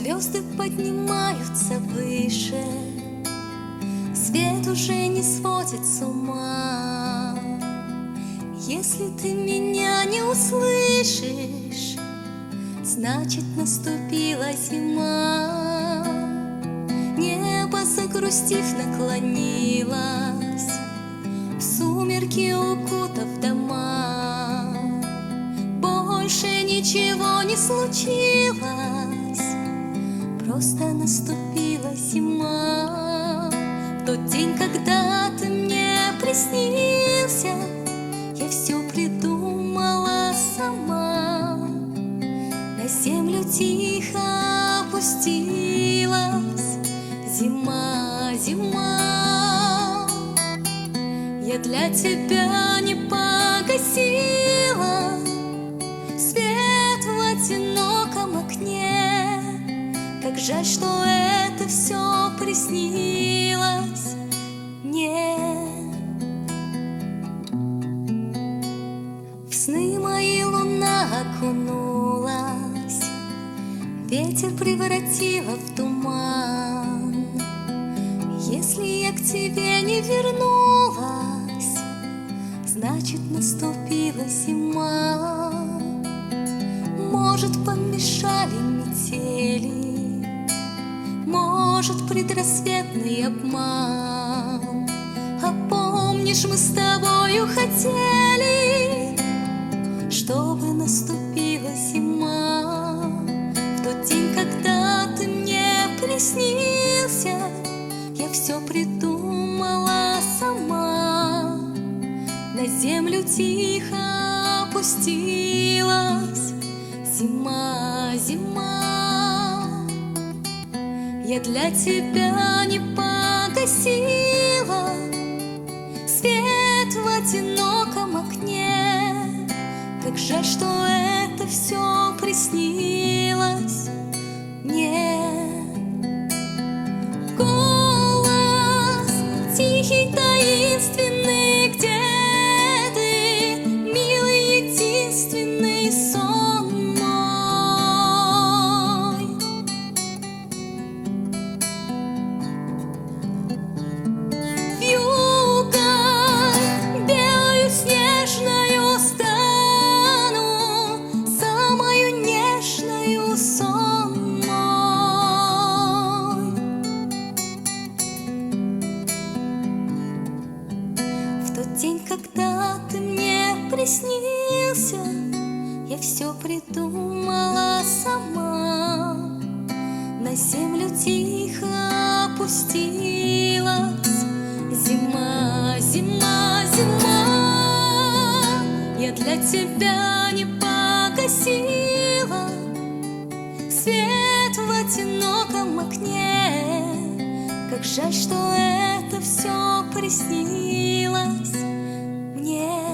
Звезды поднимаются выше, свет уже не сводит с ума. Если ты меня не услышишь, значит, наступила зима. Небо, загрустив, наклонилось, в сумерки укутав дома. Больше ничего не случилось, просто наступила зима. В тот день, когда ты мне приснился, я все придумала сама. На землю тихо опустилась зима, зима. Я для тебя не погасила свет в одиноком окне. Как жаль, что это все приснилось мне. В сны мои луна окунулась, ветер превратила в туман. Если я к тебе не вернулась, значит, наступила зима. Может, помешали метели, может, предрассветный обман. А помнишь, мы с тобою хотели, чтобы наступила зима. В тот день, когда ты мне приснился, я все придумала сама. На землю тихо опустилась зима, зима. Я для тебя не погасила свет в одиноком окне. Как жаль, что это все приснилось мне. Голос тихий, таинственный, где ты, милый, единственный сон мой. Вьюгой белою снежною стану, самою нежною сон мой. В тот день, когда ты мне приснился, я все придумала сама. На землю тихо опустилась зима, зима, зима. Я для тебя не погасила свет в одиноком окне. Как жаль, что это все приснилось мне.